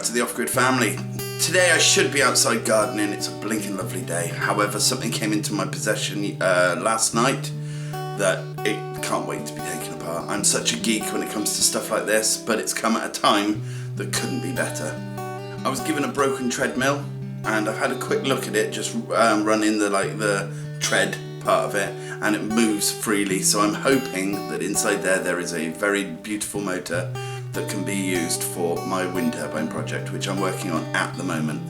to the Off-Grid family. Today I should be outside gardening, it's a blinking lovely day. However, something came into my possession last night that it can't wait to be taken apart. I'm such a geek when it comes to stuff like this, but it's come at a time that couldn't be better. I was given a broken treadmill and I've had a quick look at it, just running the tread part of it, and it moves freely, so I'm hoping that inside there is a very beautiful motor that can be used for my wind turbine project, which I'm working on at the moment.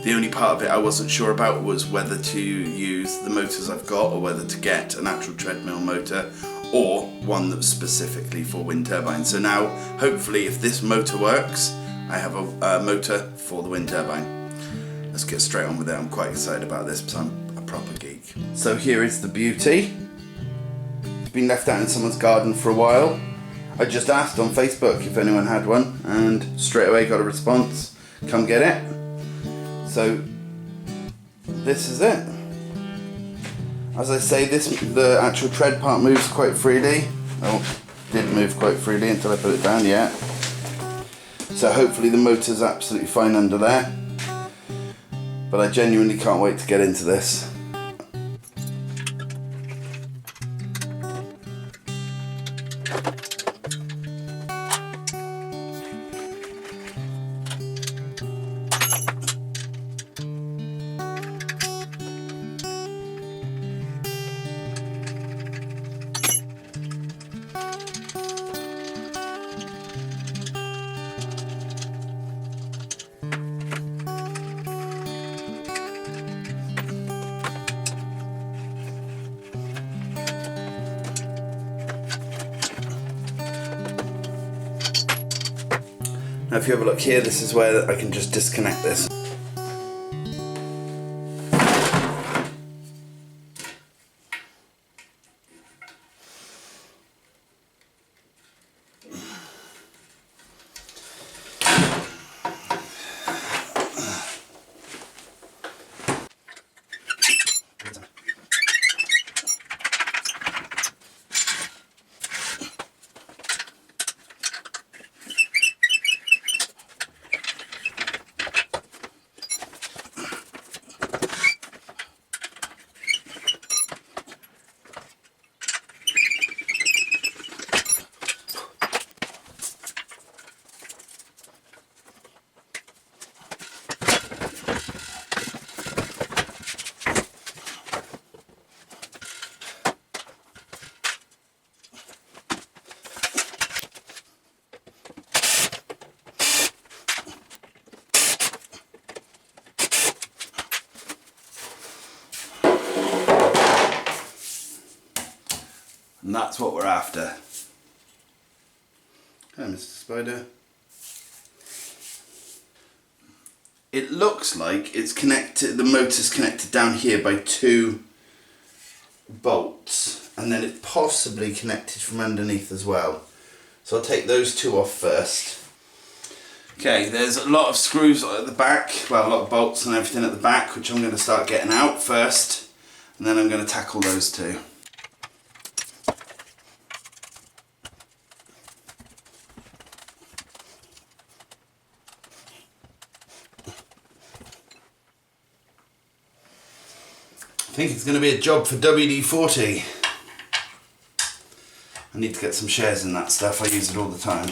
The only part of it I wasn't sure about was whether to use the motors I've got or whether to get an actual treadmill motor or one that's specifically for wind turbines. So now, hopefully, if this motor works, I have a motor for the wind turbine. Let's get straight on with it. I'm quite excited about this because I'm a proper geek. So here is the beauty. It's been left out in someone's garden for a while. I just asked on Facebook if anyone had one and straight away got a response. Come get it. So this is it. As I say, the actual tread part moves quite freely. Oh, did move quite freely until I put it down, yeah. So hopefully the motor's absolutely fine under there. But I genuinely can't wait to get into this. Now if you have a look here, this is where I can just disconnect this. And that's what we're after. Hi, Mr. Spider. It looks like it's connected, the motor's connected down here by 2 bolts, and then it's possibly connected from underneath as well. So I'll take those 2 off first. Okay, there's a lot of screws at the back, well, a lot of bolts and everything at the back, which I'm going to start getting out first, and then I'm going to tackle those 2. I think it's going to be a job for WD-40. I need to get some shares in that stuff, I use it all the time.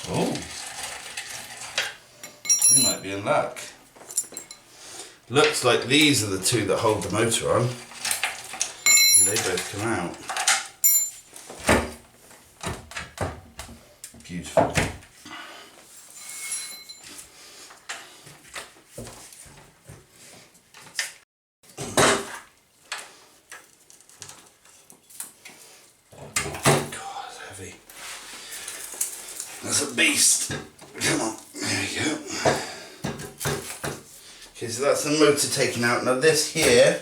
Oh, we might be in luck. Looks like these are the 2 that hold the motor on. And they both come out. Beautiful. God, it's heavy. That's a beast. Come on, there we go. Okay, so that's the motor taken out. Now this here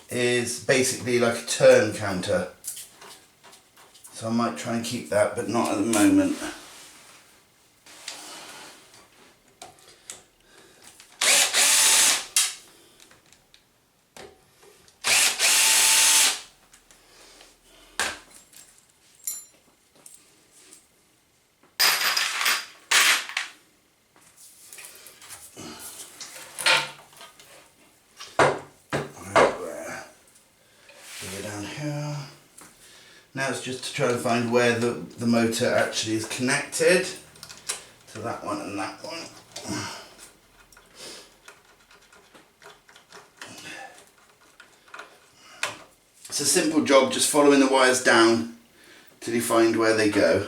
is basically like a turn counter. So I might try and keep that, but not at the moment. Now it's just to try and find where the motor actually is connected to that one and that one. It's a simple job, just following the wires down till you find where they go.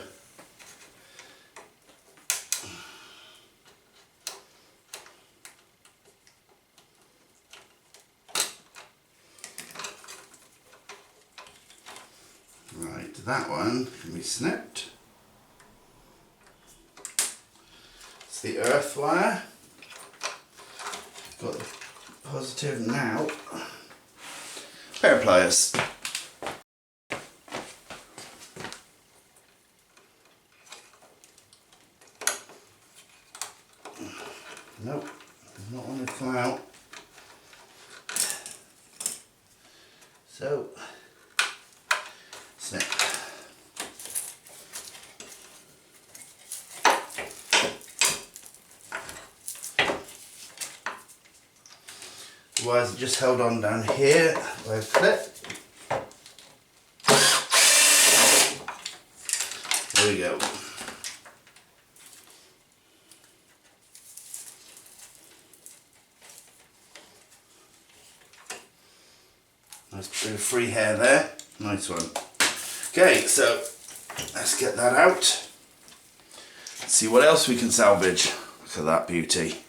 Right, that one can be snipped. It's the earth wire. Got the positive now. Pair of pliers. Nope, does not want to come out. So, snip. The wires are just held on down here by a clip. There we go. Nice bit of free hair there. Nice one. Okay, so let's get that out. Let's see what else we can salvage. Look at that beauty.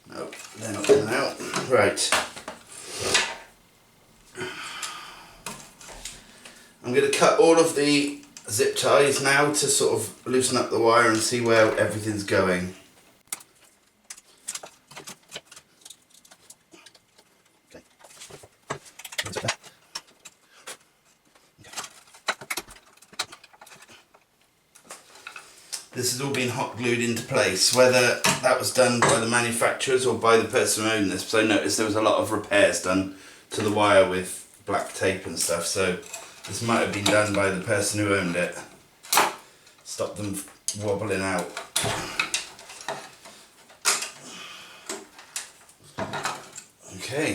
No, they're not coming out. Right. I'm going to cut all of the zip ties now to sort of loosen up the wire and see where everything's going. Okay. This has all been hot glued into place, whether that was done by the manufacturers or by the person who owned this, because I noticed there was a lot of repairs done to the wire with black tape and stuff, so this might have been done by the person who owned it. Stop them wobbling out. Okay.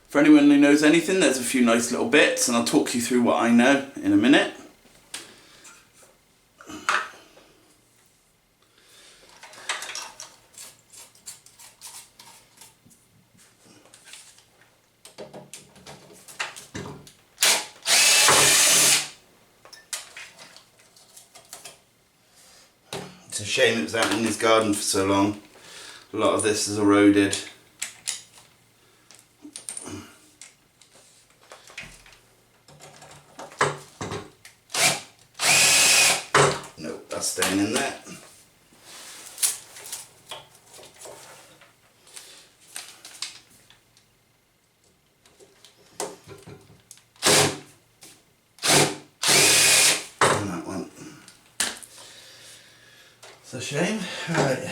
For anyone who knows anything, there's a few nice little bits, and I'll talk you through what I know in a minute. It's a shame it was out in this garden for so long. A lot of this is eroded. Nope, that's staying in there. And that one. It's a shame. Right.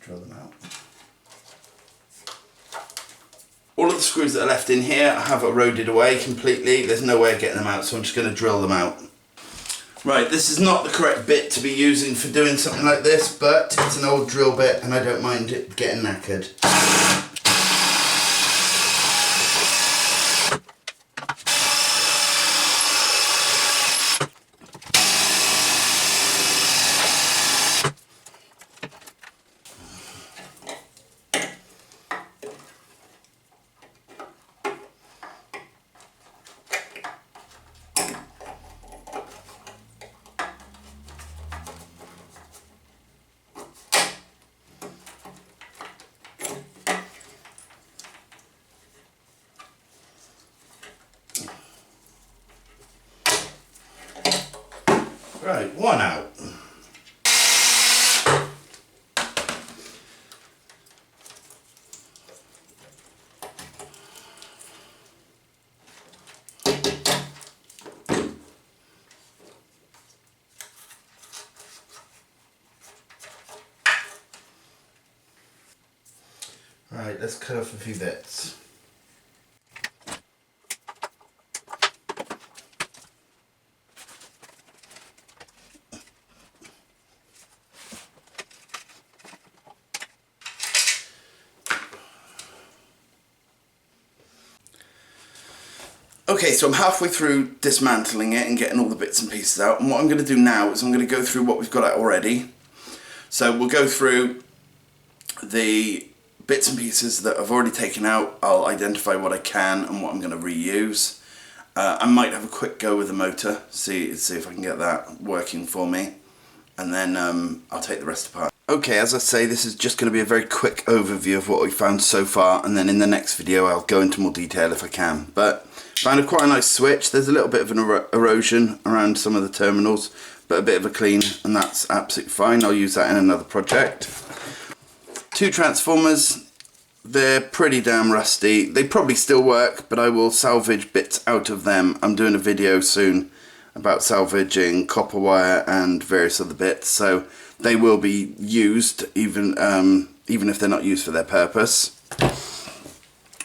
Drill them out. All of the screws that are left in here I have eroded away completely. There's no way of getting them out, so I'm just going to drill them out. Right, this is not the correct bit to be using for doing something like this, but it's an old drill bit and I don't mind it getting knackered. one out. Right, let's cut off a few bits. Okay, so I'm halfway through dismantling it and getting all the bits and pieces out, and what I'm going to do now is I'm going to go through what we've got out already. So we'll go through the bits and pieces that I've already taken out. I'll identify what I can and what I'm going to reuse. I might have a quick go with the motor, see if I can get that working for me, and then I'll take the rest apart. Okay, as I say, this is just going to be a very quick overview of what we found so far, and then in the next video I'll go into more detail if I can. But found quite a nice switch. There's a little bit of an erosion around some of the terminals, but a bit of a clean, and that's absolutely fine. I'll use that in another project. 2 transformers. They're pretty damn rusty. They probably still work, but I will salvage bits out of them. I'm doing a video soon about salvaging copper wire and various other bits, so they will be used even if they're not used for their purpose.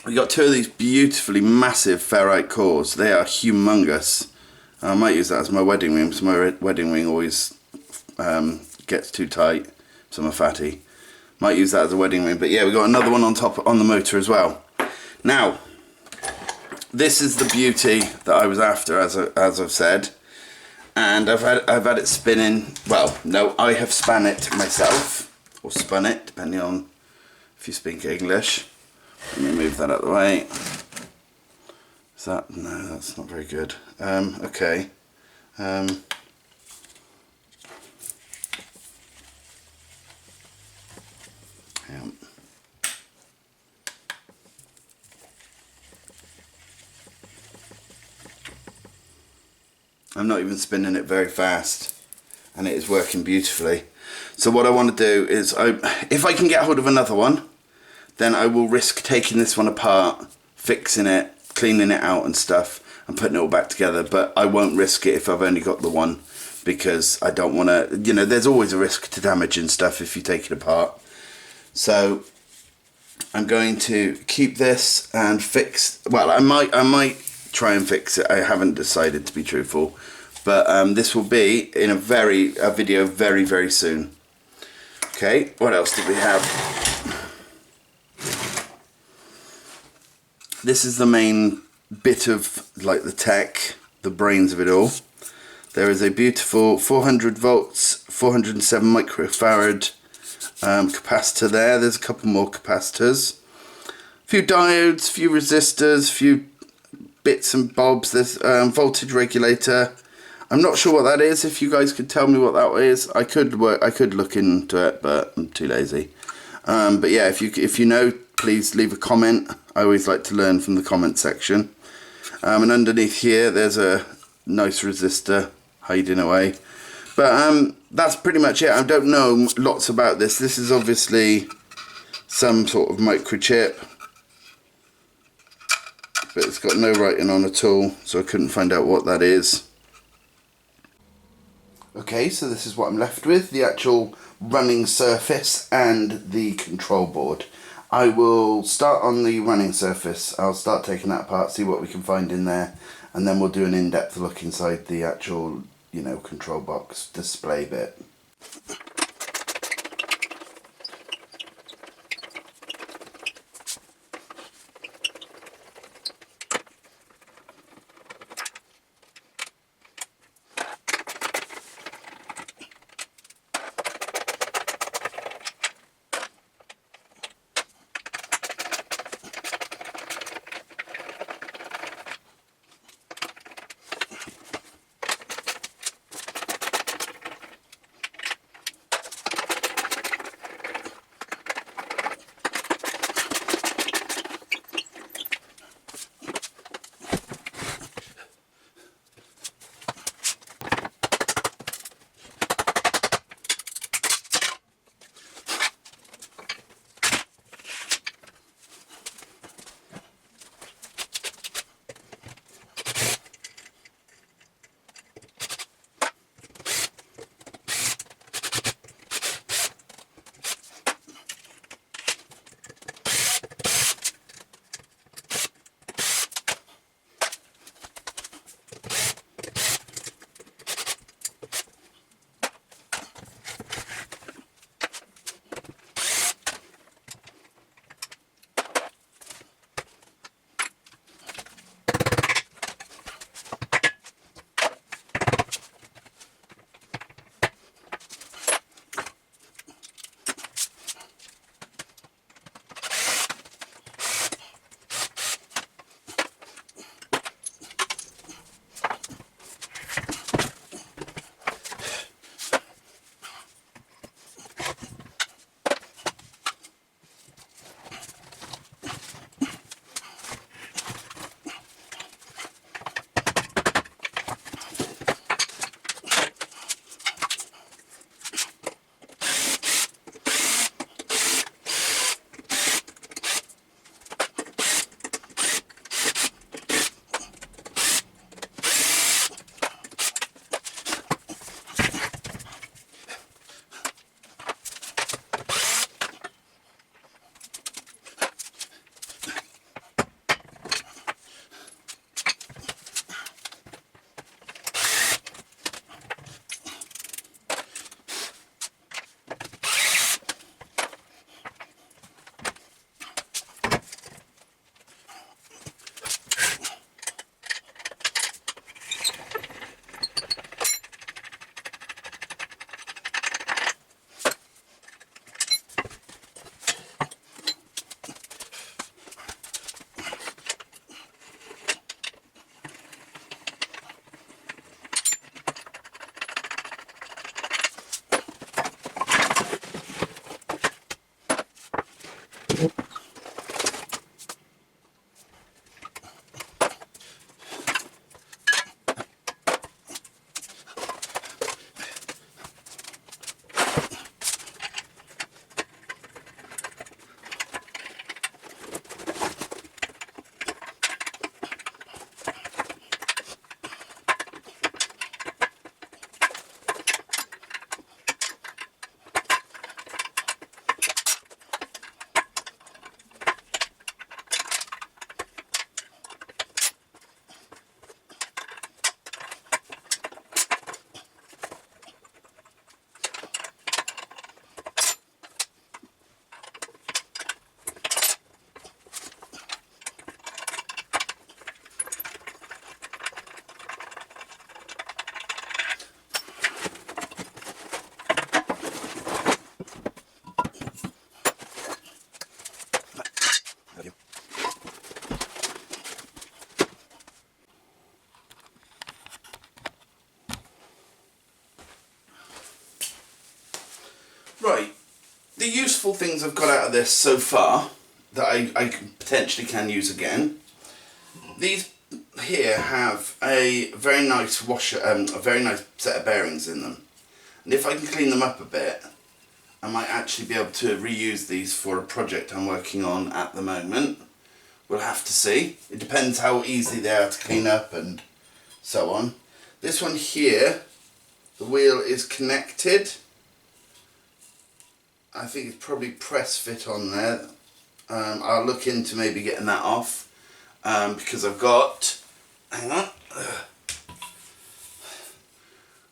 We got 2 of these beautifully massive ferrite cores. They are humongous. I might use that as my wedding ring, because my wedding ring always gets too tight, so I'm a fatty. Might use that as a wedding ring, but yeah, we got another one on top on the motor as well. Now, this is the beauty that I was after, as I've said, and I've had it spinning. Well, no, I have spun it myself, or spun it, depending on if you speak English. Let me move that out of the way. Is that, no, that's not very good. Okay. Yeah. I'm not even spinning it very fast, and it is working beautifully. So what I want to do is, if I can get hold of another one, then I will risk taking this one apart, fixing it, cleaning it out and stuff, and putting it all back together. But I won't risk it if I've only got the one, because I don't want to, you know, there's always a risk to damaging stuff if you take it apart. So I'm going to keep this and fix, well, I might try and fix it. I haven't decided, to be truthful, but this will be in a video very, very soon. Okay, what else did we have? This is the main bit of, like, the tech, the brains of it all. There is a beautiful 400 volts, 407 microfarad capacitor there. There's a couple more capacitors. A few diodes, a few resistors, a few bits and bobs. There's voltage regulator. I'm not sure what that is. If you guys could tell me what that is, I could look into it, but I'm too lazy. But yeah, if you know, please leave a comment. I always like to learn from the comment section. And underneath here, there's a nice resistor hiding away. But that's pretty much it. I don't know lots about this. This is obviously some sort of microchip, but it's got no writing on at all, so I couldn't find out what that is. Okay, so this is what I'm left with, the actual running surface and the control board. I will start on the running surface. I'll start taking that apart, see what we can find in there, and then we'll do an in-depth look inside the actual, you know, control box display bit. useful things I've got out of this so far that I potentially can use again. These here have a very nice washer, a very nice set of bearings in them. And if I can clean them up a bit, I might actually be able to reuse these for a project I'm working on at the moment. We'll have to see. It depends how easy they are to clean up and so on. This one here, the wheel is connected. I think it's probably press fit on there. I'll look into maybe getting that off because I've got, hang on,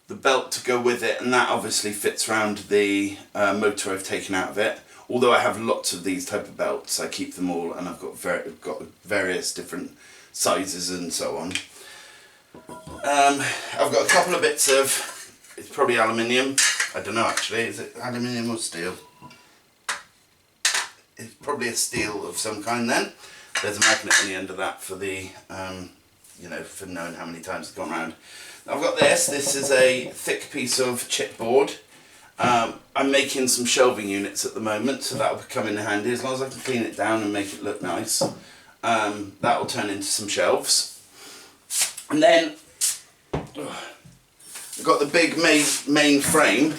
the belt to go with it, and that obviously fits around the motor I've taken out of it. Although I have lots of these type of belts, I keep them all, and I've got various different sizes and so on. I've got a couple of bits of, it's probably aluminium. I don't know actually, is it aluminium or steel? It's probably a steel of some kind then. There's a magnet on the end of that for the, you know, for knowing how many times it's gone round. Now I've got this. This is a thick piece of chipboard. I'm making some shelving units at the moment, so that will come in handy as long as I can clean it down and make it look nice. That will turn into some shelves. And then I've got the big main frame,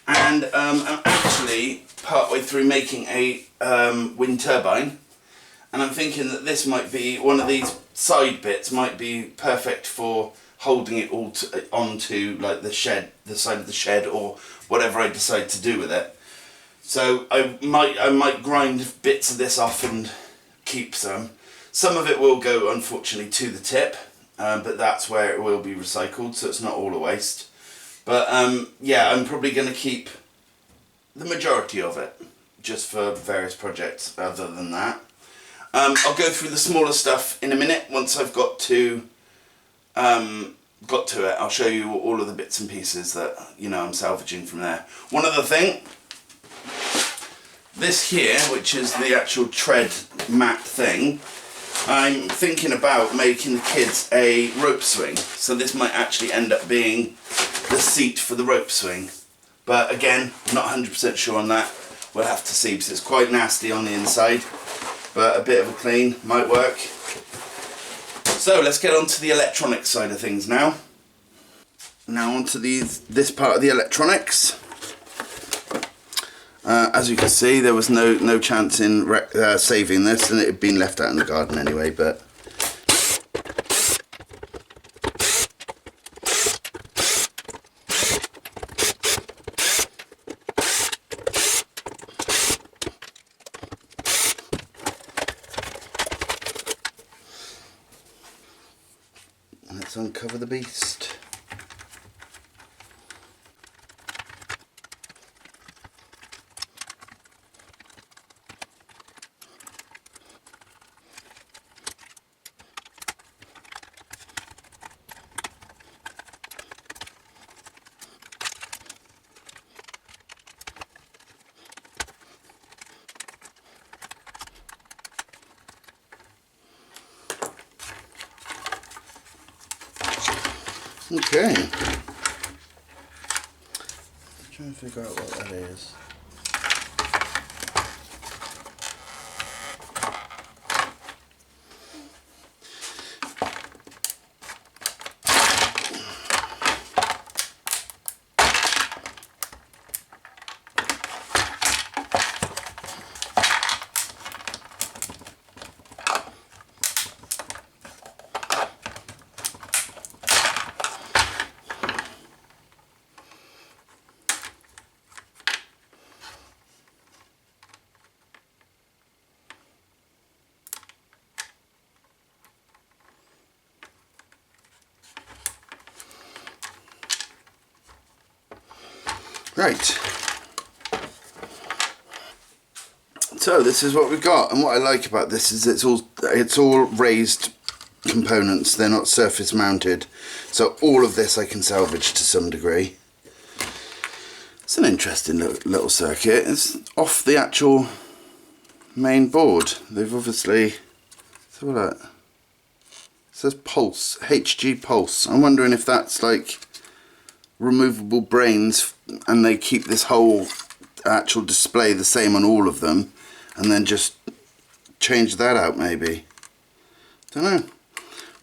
and I'm actually partway through making a wind turbine, and I'm thinking that this might be one of these side bits might be perfect for holding it all onto like the shed, the side of the shed, or whatever I decide to do with it. So I might grind bits of this off and keep some. Some of it will go unfortunately to the tip, but that's where it will be recycled, so it's not all a waste. But yeah, I'm probably going to keep the majority of it just for various projects other than that. I'll go through the smaller stuff in a minute once I've got to it. I'll show you all of the bits and pieces that, you know, I'm salvaging from there. One other thing, this here, which is the actual tread mat thing, I'm thinking about making the kids a rope swing. So this might actually end up being the seat for the rope swing. But again, not 100% sure on that. We'll have to see because it's quite nasty on the inside. But a bit of a clean might work. So let's get on to the electronic side of things now. Now onto this part of the electronics. As you can see, there was no chance in saving this, and it had been left out in the garden anyway, but let's uncover the beast. Okay, trying to figure out what that is. Right, so this is what we've got, and what I like about this is it's all raised components. They're not surface mounted, so all of this I can salvage to some degree. It's an interesting little circuit. It's off the actual main board. They've obviously, let's have a look. It says pulse, HG pulse. I'm wondering if that's like removable brains, and they keep this whole actual display the same on all of them, and then just change that out maybe. Don't know.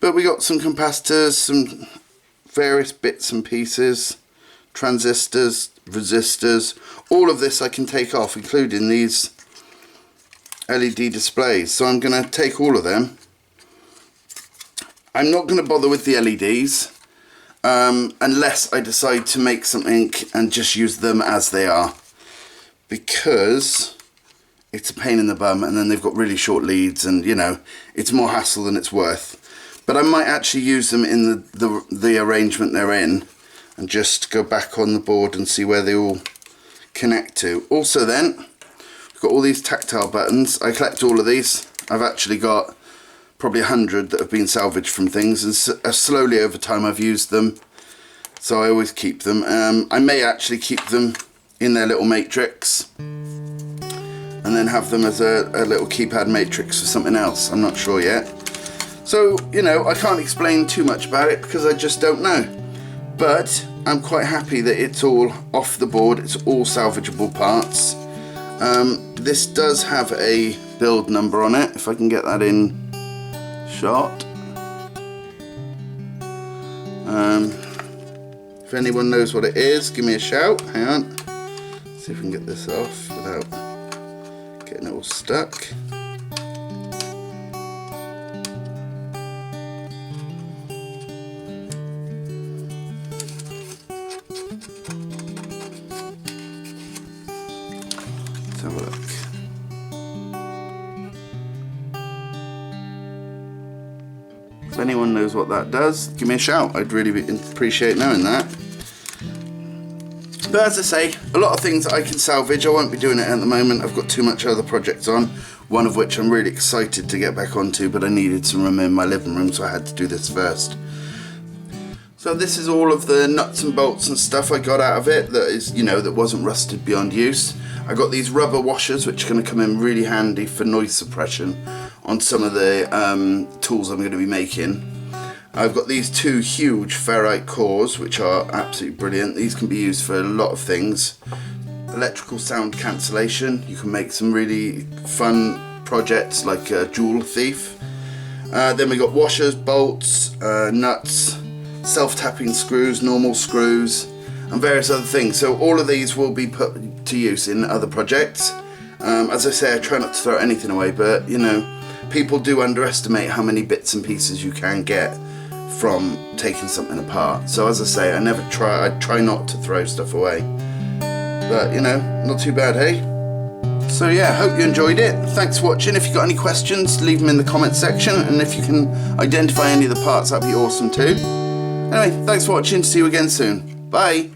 But we got some capacitors, some various bits and pieces, transistors, resistors. All of this I can take off, including these LED displays. So I'm going to take all of them. I'm not going to bother with the LEDs unless I decide to make something and just use them as they are, because it's a pain in the bum, and then they've got really short leads, and you know, it's more hassle than it's worth. But I might actually use them in the arrangement they're in, and just go back on the board and see where they all connect to. Also then, we've got all these tactile buttons. I collect all of these. I've actually got probably 100 that have been salvaged from things, and slowly over time I've used them, so I always keep them. I may actually keep them in their little matrix and then have them as a little keypad matrix for something else. I'm not sure yet. So, you know, I can't explain too much about it because I just don't know. But I'm quite happy that it's all off the board. It's all salvageable parts. This does have a build number on it, if I can get that in shot. If anyone knows what it is, give me a shout. Hang on. See if we can get this off without getting it all stuck. Let's have a look. If anyone knows what that does, give me a shout. I'd really appreciate knowing that. But as I say, a lot of things that I can salvage. I won't be doing it at the moment. I've got too much other projects on, one of which I'm really excited to get back onto, but I needed some room in my living room, so I had to do this first. So this is all of the nuts and bolts and stuff I got out of it that is, you know, that wasn't rusted beyond use. I got these rubber washers, which are going to come in really handy for noise suppression on some of the tools I'm going to be making. I've got these two huge ferrite cores, which are absolutely brilliant. These can be used for a lot of things. Electrical sound cancellation. You can make some really fun projects like a Jewel Thief. Then we got washers, bolts, nuts, self-tapping screws, normal screws, and various other things. So all of these will be put to use in other projects. As I say, I try not to throw anything away, but you know, people do underestimate how many bits and pieces you can get from taking something apart. So as I say, I try not to throw stuff away. But you know, not too bad, hey? So yeah, hope you enjoyed it. Thanks for watching. If you've got any questions, leave them in the comment section, and if you can identify any of the parts, that'd be awesome too. Anyway, thanks for watching. See you again soon. Bye.